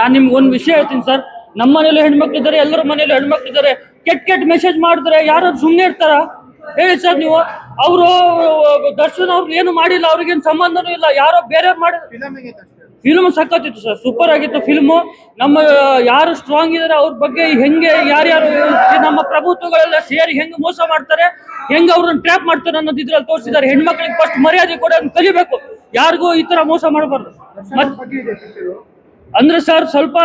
ನಾನು ನಿಮ್ಗೆ ಒಂದು ವಿಷಯ ಹೇಳ್ತೀನಿ ಸರ್. ನಮ್ಮ ಮನೇಲಿ ಹೆಣ್ಮಕ್ಳಿದ್ದಾರೆ, ಎಲ್ಲರ ಮನೇಲಿ ಹೆಣ್ಮಕ್ಳಿದ್ದಾರೆ. ಕೆಟ್ಟ ಮೆಸೇಜ್ ಮಾಡಿದ್ರೆ ಯಾರು ಸುಮ್ಮನೆ ಇರ್ತಾರ ಹೇಳಿ ಸರ್ ನೀವು? ಅವರು ದರ್ಶನ್ ಅವ್ರು ಏನು ಮಾಡಿಲ್ಲ, ಅವ್ರಿಗೇನು ಸಂಬಂಧನೂ ಇಲ್ಲ, ಯಾರೋ ಬೇರೆ ಮಾಡಿ. ಫಿಲ್ಮ್ ಸಖತ್ತಿತ್ತು ಸರ್, ಸೂಪರ್ ಆಗಿತ್ತು ಫಿಲ್ಮು. ನಮ್ಮ ಯಾರು ಸ್ಟ್ರಾಂಗ್ ಇದಾರೆ ಅವ್ರ ಬಗ್ಗೆ ಹೆಂಗೆ ಯಾರ್ಯಾರು ನಮ್ಮ ಪ್ರಭುತ್ವಗಳೆಲ್ಲ ಸೇರಿ ಹೆಂಗೆ ಮೋಸ ಮಾಡ್ತಾರೆ, ಹೆಂಗೆ ಅವ್ರನ್ನ ಟ್ರ್ಯಾಪ್ ಮಾಡ್ತಾರೆ ಅನ್ನೋದು ಇದ್ರಲ್ಲಿ ತೋರಿಸಿದ್ದಾರೆ. ಹೆಣ್ಮಕ್ಳಿಗೆ ಫಸ್ಟ್ ಮರ್ಯಾದೆ ಕೂಡ ಕಲಿಬೇಕು, ಯಾರಿಗೂ ಈ ತರ ಮೋಸ ಮಾಡಬಾರ್ದು. ಅಂದ್ರೆ ಸರ್ ಸ್ವಲ್ಪ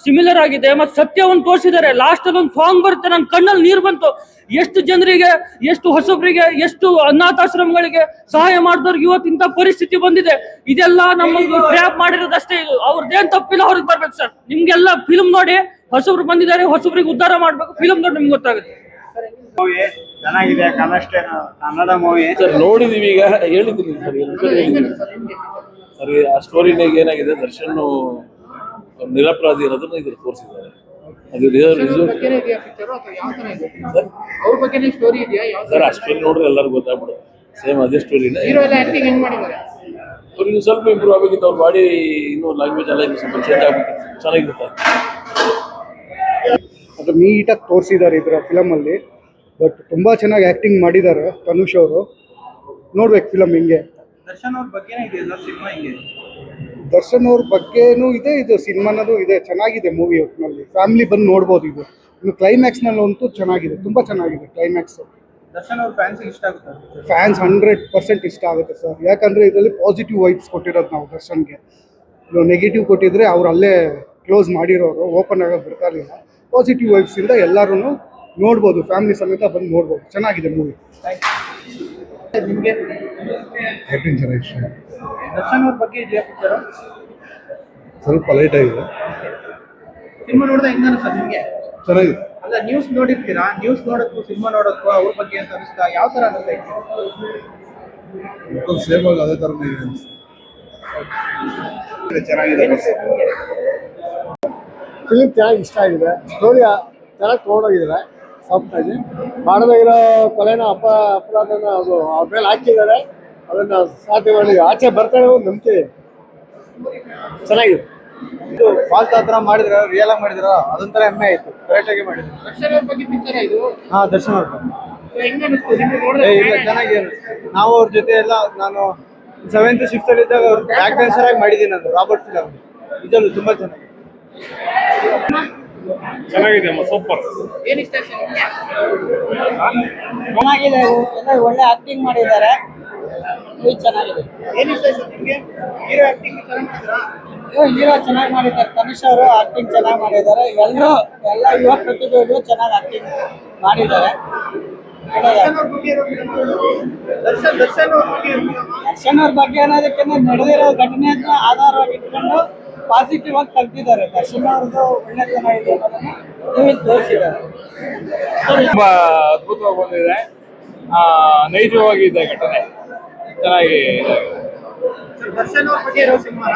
ಸಿಮಿಲರ್ ಆಗಿದೆ, ಮತ್ತೆ ಸತ್ಯವನ್ನು ತೋರಿಸಿದ್ದಾರೆ. ಲಾಸ್ಟ್ ಅಲ್ಲಿ ಒಂದು ಸಾಂಗ್ ಬರುತ್ತೆ, ನನ್ನ ಕಣ್ಣಲ್ಲಿ ನೀರು ಬಂತು. ಎಷ್ಟು ಜನರಿಗೆ, ಎಷ್ಟು ಹೊಸಬರಿಗೆ, ಎಷ್ಟು ಅನಾಥಾಶ್ರಮಗಳಿಗೆ ಸಹಾಯ ಮಾಡಿದವ್ರಿಗೆ ಇವತ್ತು ಇಂಥ ಪರಿಸ್ಥಿತಿ ಬಂದಿದೆ. ಇದೆಲ್ಲ ನಮಗೆ ಟ್ರ್ಯಾಪ್ ಮಾಡಿರೋದಷ್ಟೇ. ಇದು ಅವ್ರದ್ದೇನ್ ತಪ್ಪಿಲ್ಲ, ಅವ್ರಿಗೆ ಬರ್ಬೇಕು ಸರ್. ನಿಮ್ಗೆಲ್ಲ ಫಿಲ್ಮ್ ನೋಡಿ, ಹೊಸಬ್ರು ಬಂದಿದ್ದಾರೆ, ಹೊಸಬ್ರಿಗೆ ಉದ್ಧಾರ ಮಾಡ್ಬೇಕು. ಫಿಲ್ಮ್ ನೋಡಿ ನಿಮ್ಗೆ ಗೊತ್ತಾಗುತ್ತೆ. ಚೆನ್ನಾಗಿದೆ, ಕನ್ನಡ ಮೂವಿ ಸರ್. ನೋಡಿದೀವಿ, ಈಗ ಹೇಳಿದ್ದೀನಿ ಸರ್. ಆ ಸ್ಟೋರಿನಾಗ ಏನಾಗಿದೆ, ದರ್ಶನ್ ನಿರಪರಾಧಿ ಅನ್ನೋದನ್ನ ಇದ್ರ ತೋರಿಸಿದ್ದಾರೆ. ಸರ್ ಆ ಸ್ಟೋರಿ ನೋಡ್ರೆ ಎಲ್ಲರಿಗೂ ಗೊತ್ತಾಗ್ಬಿಡುತ್ತೆ. ಸೇಮ್ ಅದೇ ಸ್ಟೋರಿನ ಅವ್ರಿಗೆ ಸ್ವಲ್ಪ ಇಂಪ್ರೂವ್ ಆಗಬೇಕಿತ್ತು. ಅವ್ರ ಬಾಡಿ ಇನ್ನೂ ಲ್ಯಾಂಗ್ವೇಜ್ ಎಲ್ಲ ಇನ್ನೂ ಸ್ವಲ್ಪ ಚೇಂಜ್ ಆಗಬೇಕಿತ್ತು, ಚೆನ್ನಾಗಿರುತ್ತೆ. ಅದು ನೀಟಾಗಿ ತೋರಿಸಿದ್ದಾರೆ ಇದರ ಫಿಲಮಲ್ಲಿ. ಬಟ್ ತುಂಬ ಚೆನ್ನಾಗಿ ಆ್ಯಕ್ಟಿಂಗ್ ಮಾಡಿದ್ದಾರೆ ತನುಷ್ ಅವರು. ನೋಡ್ಬೇಕು ಫಿಲಮ್ ಹಿಂಗೆ. ದರ್ಶನ್ ಅವ್ರ ಬಗ್ಗೆ ಸಿನಿಮಾ ಹಿಂಗೆ, ದರ್ಶನ್ ಅವ್ರ ಬಗ್ಗೆನೂ ಇದೆ, ಇದು ಸಿನಿಮಾನದು ಇದೆ. ಚೆನ್ನಾಗಿದೆ ಮೂವಿ. ಒಟ್ಟಿನಲ್ಲಿ ಫ್ಯಾಮಿಲಿ ಬಂದು ನೋಡ್ಬೋದು. ಇದು ಇನ್ನು ಕ್ಲೈಮ್ಯಾಕ್ಸ್ನಲ್ಲಿ ಅಂತೂ ಚೆನ್ನಾಗಿದೆ, ತುಂಬ ಚೆನ್ನಾಗಿದೆ ಕ್ಲೈಮ್ಯಾಕ್ಸ್. ದರ್ಶನ್ ಅವ್ರ ಫ್ಯಾನ್ಸ್ ಇಷ್ಟ ಆಗುತ್ತೆ. ಫ್ಯಾನ್ಸ್ 100% ಇಷ್ಟ ಆಗುತ್ತೆ ಸರ್. ಯಾಕಂದರೆ ಇದರಲ್ಲಿ ಪಾಸಿಟಿವ್ ವೈಬ್ಸ್ ಕೊಟ್ಟಿರೋದು ನಾವು ದರ್ಶನ್ಗೆ. ನೆಗೆಟಿವ್ ಕೊಟ್ಟಿದ್ರೆ ಅವ್ರು ಅಲ್ಲೇ ಕ್ಲೋಸ್ ಮಾಡಿರೋರು, ಓಪನ್ ಆಗೋದು ಬಿಡ್ತಾ ಇರಲಿಲ್ಲ. ಪಾಸಿಟಿವ್ ವೈಬ್ಸಿಂದ ಎಲ್ಲರೂ ನೋಡ್ಬೋದು, ಫ್ಯಾಮಿಲಿ ಸಮೇತ ಬಂದು ನೋಡ್ಬೋದು. ಚೆನ್ನಾಗಿದೆ ಮೂವಿ. ನಿಮಗೆ ಚೆನ್ನಾಗಿ ಇಷ್ಟ. ದರ್ಶನ್ ಅವ್ರ ಬಗ್ಗೆ ಇದೆಯಾ ಪಿಕ್ಚರ್? ಸ್ವಲ್ಪ ಲೈಟ್ ಆಗಿದೆ. ಸಿನಿಮಾ ನೋಡಿದ್ರೆ ಹೆಂಗ ಅನಿಸ್ತಾ ನಿಮಗೆ? ಚೆನ್ನಾಗಿದೆ. ಅಲ್ಲ, ನ್ಯೂಸ್ ನೋಡಿರ್ತೀರಾ, ನ್ಯೂಸ್ ನೋಡೋಕ್ಕೂ ಸಿನಿಮಾ ನೋಡೋಕ್ಕೂ ಅವ್ರ ಬಗ್ಗೆ ಅಂತ ಅನಿಸ್ತಾ ಯಾವ ಥರ ಅನಿಸ್ತಾ? ಸೇಮ್ ಆಗಿ ಅದೇ ಥರನೇ ಇದೆ ಅನಿಸ್ತಾ. ಚೆನ್ನಾಗಿದೆ ಫಿಲಿಮ್, ಚೆನ್ನಾಗಿ ಇಷ್ಟ ಆಗಿದೆ. ಸ್ಟೋರಿ ಚೆನ್ನಾಗಿ ತೊಗೊಂಡೋಗಿದ್ದಾರೆ. ಸಾಫ್ಟಾಗಿ ಮಾಡದಾಗಿರೋ ಕೊಲೆನ ಅಪರಾಧನ ಅದು ಅವ್ರ ಮೇಲೆ ಹಾಕಿದ್ದಾರೆ. ಅದನ್ನು ಸಾಧ್ಯ ಮಾಡಿ ಆಚೆ ಬರ್ತಾರೆ ಒಂದು ನಂಬಿಕೆ. ಚೆನ್ನಾಗಿದೆ. ಇದು ಫಾಸ್ಟ್ ಆ ಥರ ಮಾಡಿದ್ರೆ, ರಿಯಲ್ ಆಗಿ ಮಾಡಿದ್ರ, ಅದೊಂಥರ ಹೆಮ್ಮೆ ಆಯಿತು. ಕರೆಕ್ಟಾಗಿ ಮಾಡಿದ್ರು. ದರ್ಶನ್ ಅವ್ರ ಬಗ್ಗೆ ಪಿಕ್ಚರ್ ಇದು? ಹಾಂ, ದರ್ಶನ್ ಅವ್ರ ಬಗ್ಗೆ ಇಲ್ಲ, ಚೆನ್ನಾಗಿ. ನಾವು ಅವ್ರ ಜೊತೆ ಎಲ್ಲ, ನಾನು 7th 6th ಇದ್ದಾಗ ಅವ್ರು ಬ್ಯಾಕ್ ಡ್ಯಾನ್ಸರ್ ಆಗಿ ಮಾಡಿದ್ದೀನಿ. ನಾನು ರಾಬರ್ಟ್ ಫಿಲಮ್ ಇದರಲ್ಲೂ ತುಂಬ ಚೆನ್ನಾಗಿದೆ. ಚೆನ್ನಾಗಿದೆ, ಸೂಪರ್. ಏನಿಷ್ಟ ಚೆನ್ನಾಗಿದೆ, ಎಲ್ಲ ಒಳ್ಳೆ ಆಕ್ಟಿಂಗ್ ಮಾಡಿದ್ದಾರೆ. ಚೆನ್ನಾಗಿದೆ. ಏನಿಷ್ಟ ನಿಮಗೆ? ಹೀರೋ ಆಕ್ಟಿಂಗ್ ಚೆನ್ನಾಗಿ ಮಾಡಿದ್ರಾ? ಹೀರೋ ಚೆನ್ನಾಗಿ ಮಾಡಿದ್ದಾರೆ. ತನುಷ್ ಅವರು ಆಕ್ಟಿಂಗ್ ಚೆನ್ನಾಗಿ ಮಾಡಿದ್ದಾರೆ. ಎಲ್ಲ ಯುವ ಪ್ರತಿಭೆಗಳು ಚೆನ್ನಾಗಿ ಆಕ್ಟಿಂಗ್ ಮಾಡಿದ್ದಾರೆ. ದರ್ಶನ್ ಅವ್ರ ಬಗ್ಗೆ ಅನ್ನೋದಕ್ಕಿಂತ ನಡೆದಿರೋ ಘಟನೆಯನ್ನ ಆಧಾರವಾಗಿ ಇಟ್ಕೊಂಡು ಪಾಸಿಟಿವ್ ಆಗಿ ತೆಗ್ದಿದ್ದಾರೆ. ದರ್ಶನ್ ಅವ್ರದ್ದು ಒಳ್ಳೆತನ ಇದೆ ಅನ್ನೋದನ್ನ ತೋರಿಸಿದ್ದಾರೆ. ತುಂಬಾ ಅದ್ಭುತವಾಗಿ ಬಂದಿದೆ, ನೈಜವಾಗಿದೆ ಘಟನೆ, ಚೆನ್ನಾಗಿ ಇದೆ. ದರ್ಶನ್ ಅವ್ರ ಬಗ್ಗೆ ಇರೋ ಸಿನಿಮಾ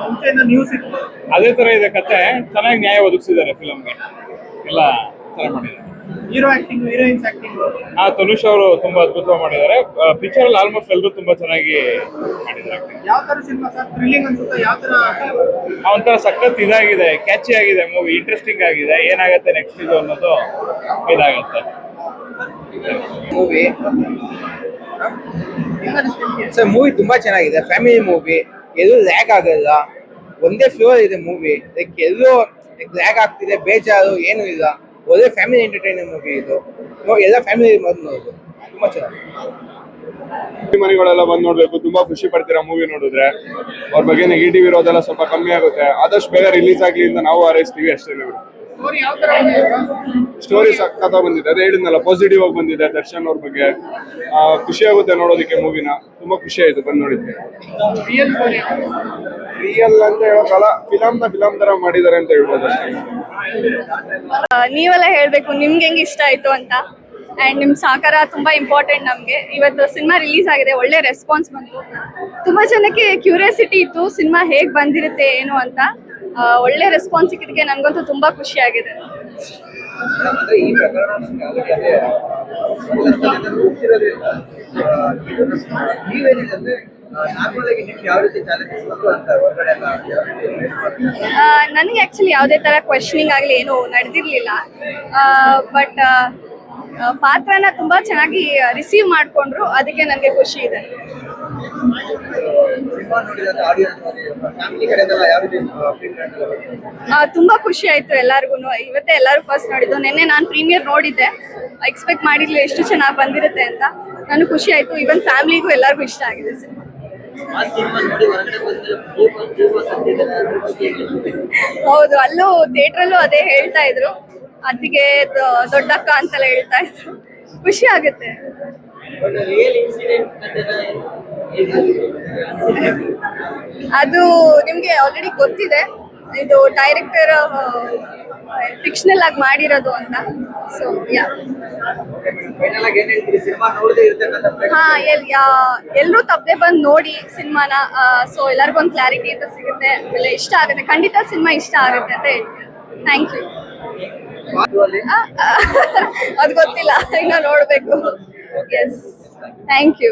ಮುಂಚೆಯಿಂದ ನ್ಯೂಸ್ ಇತ್ತು, ಅದೇ ತರ ಇದೆ ಕತೆ. ಚೆನ್ನಾಗಿ ನ್ಯಾಯ ಒದಗಿಸಿದ್ದಾರೆ ಫಿಲಮ್ಗೆ, ಎಲ್ಲ ಚೆನ್ನಾಗಿ ಮಾಡಿದ್ದಾರೆ. Hero acting, heroines acting, Tanush ಅವರು ತುಂಬಾ ಅದ್ಭುತವಾಗಿ ಮಾಡಿದ್ದಾರೆ. ಪಿಕ್ಚರ್ ಅಲ್ಲಿ ಆಲ್ಮೋಸ್ಟ್ ಎಲ್ಲರೂ ತುಂಬಾ ಚೆನ್ನಾಗಿ ಮಾಡಿದ್ದಾರೆ. ಯಾವ ತರ ಸಿನಿಮಾ ಸರ್? ಥ್ರಿಲ್ಲಿಂಗ್ ಅನ್ಸುತ್ತಾ? ಯಾವ ತರ? ಒಂಥರ ಸಖತ್ ಇದಾಗಿದೆ, ಕ್ಯಾಚಿ ಆಗಿದೆ ಮೂವಿ, ಇಂಟ್ರೆಸ್ಟಿಂಗ್ ಆಗಿದೆ. ಏನಾಗುತ್ತೆ ನೆಕ್ಸ್ಟ್ ಇದು ಅನ್ನೋದು ಇದಾಗುತ್ತೆ ಮೂವಿ. ಸರ್ ಮೂವಿ ತುಂಬಾ ಚೆನ್ನಾಗಿದೆ, ಫ್ಯಾಮಿಲಿ ಮೂವಿ. ಎಲ್ಲೂ ಲ್ಯಾಗ್ ಆಗಲ್ಲ, ಒಂದೇ ಫ್ಲೋರ್ ಇದೆ ಮೂವಿ. ಲೈಕ್ ಎಲ್ಲೂ ಲ್ಯಾಗ್ ಆಗ್ತಿದೆ, ಬೇಜಾರು ಏನು ಇಲ್ಲ. ಒಳ್ಳೆ ಫ್ಯಾಮಿಲಿ ಎಂಟರ್ಟೈನರ್ ಮೂವಿ ಇದು. ಎಲ್ಲ ಫ್ಯಾಮಿಲಿ ಬಂದು ನೋಡೋದು, ತುಂಬಾ ಚೆನ್ನಾಗಿ. ಮನೆಗಳೆಲ್ಲ ಬಂದು ನೋಡ್ಬೇಕು, ತುಂಬಾ ಖುಷಿ ಪಡ್ತೀರಾ ಮೂವಿ ನೋಡಿದ್ರೆ. ಅವ್ರ ಬಗ್ಗೆ ನೆಗೆಟಿವ್ ಇರೋದೆಲ್ಲ ಸ್ವಲ್ಪ ಕಮ್ಮಿ ಆಗುತ್ತೆ. ಆದಷ್ಟು ಬೇಗ ರಿಲೀಸ್ ಆಗ್ಲಿ ಅಂತ ನಾವು ಹಾರೈಸ್ತೀವಿ ಅಷ್ಟೇ. ಸ್ಟೋರಿ ಸಖತ್ತಾಗಿ ಬಂದಿದೆ, ಅದೇ ಹೇಳಿದ್ನಲ್ಲ, ಪಾಸಿಟಿವ್ ಆಗಿ ಬಂದಿದೆ. ದರ್ಶನ್ ಅವ್ರ ಬಗ್ಗೆ ಖುಷಿ ಆಗುತ್ತೆ ನೋಡೋದಕ್ಕೆ ಮೂವಿನ. ತುಂಬಾ ಖುಷಿ ಆಯ್ತು ಬಂದು ನೋಡಿದ್ದೆ. ರಿಯಲ್ ಅಂತ ಹೇಳೋಕ್ಕಲ್ಲ, ಫಿಲಮ್ ತರ ಮಾಡಿದ್ದಾರೆ ಅಂತ ಹೇಳ್ಬೋದು ಅಷ್ಟೇ. ನೀವೆಲ್ಲ ಹೇಳ್ಬೇಕು ನಿಮ್ಗೆ ಹೆಂಗ್ ಇಷ್ಟ ಆಯ್ತು ಅಂತ. ಅಂಡ್ ನಿಮ್ ಸಹಕಾರ ತುಂಬಾ ಇಂಪಾರ್ಟೆಂಟ್ ನಮ್ಗೆ. ಇವತ್ತು ಸಿನಿಮಾ ರಿಲೀಸ್ ಆಗಿದೆ, ಒಳ್ಳೆ ರೆಸ್ಪಾನ್ಸ್ ಬಂತು. ತುಂಬಾ ಜನಕ್ಕೆ ಕ್ಯೂರಿಯಾಸಿಟಿ ಇತ್ತು ಸಿನಿಮಾ ಹೇಗ್ ಬಂದಿರುತ್ತೆ ಏನು ಅಂತ. ಒಳ್ಳೆ ರೆಸ್ಪಾನ್ಸ್ ಸಿಕ್ಕಿದ್ದಕ್ಕೆ ನನ್ಗಂತೂ ತುಂಬಾ ಖುಷಿ ಆಗಿದೆ. ನಾರ್ಮಲ್ ಆಗಿ ನಿಮ್ಗೆ ಯಾವ ರೀತಿ ಚಾಲೆಂಜಸ್ ಬಂತು ಅಂತ ಹೊರಗಡೆ ಎಲ್ಲ ಯಾವ ರೀತಿ face ಮಾಡ್ತೀರಾ? ನನಗೆ ಆ್ಯಕ್ಚುಲಿ ಯಾವುದೇ ಥರ ಕ್ವೆಶ್ಚನಿಂಗ್ ಆಗಲಿ ಏನೂ ನಡೆದಿರಲಿಲ್ಲ. ಬಟ್ ಪಾತ್ರನ ತುಂಬ ಚೆನ್ನಾಗಿ ರಿಸೀವ್ ಮಾಡಿಕೊಂಡ್ರು, ಅದಕ್ಕೆ ನನಗೆ ಖುಷಿ ಇದೆ. ಸಿನಿಮಾ ನೋಡಿದ್ರೆ ಆಡಿಯನ್ಸ್ ಫ್ಯಾಮಿಲಿ ಕಡೆಯಿಂದೆಲ್ಲ ಯಾವ ರೀತಿ ಫೀಡ್ಬ್ಯಾಕ್? ತುಂಬ ಖುಷಿ ಆಯಿತು ಎಲ್ಲರಿಗೂ. ಇವತ್ತೇ ಎಲ್ಲರೂ ಫಸ್ಟ್ ನೋಡಿದ್ದು. ನಿನ್ನೆ ನಾನು ಪ್ರೀಮಿಯರ್ ನೋಡಿದ್ದೆ, ಎಕ್ಸ್ಪೆಕ್ಟ್ ಮಾಡಿರಲಿಲ್ಲ ಎಷ್ಟು ಚೆನ್ನಾಗಿ ಬಂದಿರುತ್ತೆ ಅಂತ. ನನಗೆ ಖುಷಿ ಆಯಿತು. ಈವನ್ ಫ್ಯಾಮಿಲಿಗೂ ಎಲ್ಲರಿಗೂ ಇಷ್ಟ ಆಗಿದೆ ಸಿನಿಮಾ. ಆ ಸಿನಿಮಾ ನೋಡಿ ಹೊರಗಡೆ ಬಂದ್ರೆ ಹೌದು, ಅಲ್ಲೂ ಥಿಯೇಟ್ರಲ್ಲೂ ಅದೇ ಹೇಳ್ತಾ ಇದ್ರು. ಅತ್ತಿಗೆ ದೊಡ್ಡಕ್ಕ ಅಂತೆಲ್ಲ ಹೇಳ್ತಾ ಇದ್ರು. ಖುಷಿ ಆಗುತ್ತೆ. ರಿಯಲ್ ಇನ್ಸಿಡೆಂಟ್ ಅದು ನಿಮಗೆ ಆಲ್ರೆಡಿ ಗೊತ್ತಿದೆ. ಇದು ಡೈರೆಕ್ಟರ್ ಫಿಕ್ಷನಲ್ ಆಗಿ ಮಾಡಿರೋದು ಅಂತ. ಸೊ ಯಾ, ಫೈನಲ್ ಆಗಿ ಏನ್ ಹೇಳ್ತೀರಿ ಸಿನಿಮಾ ನೋಡದೆ ಇರ್ತಕ್ಕಂಥ ಹಾ, ಎಲ್ಲರೂ ತಪ್ಪದೆ ಬಂದು ನೋಡಿ ಸಿನಿಮಾನ. ಸೊ ಎಲ್ಲರಿಗೊಂದು ಕ್ಲಾರಿಟಿ ಅಂತ ಸಿಗುತ್ತೆ, ಆಮೇಲೆ ಇಷ್ಟ ಆಗುತ್ತೆ. ಖಂಡಿತ ಸಿನಿಮಾ ಇಷ್ಟ ಆಗುತ್ತೆ ಅಂತ ಹೇಳ್ತೀನಿ. Thank you. ಅದು ಗೊತ್ತಿಲ್ಲ, ಇನ್ನು ನೋಡಬೇಕು. Yes, thank you.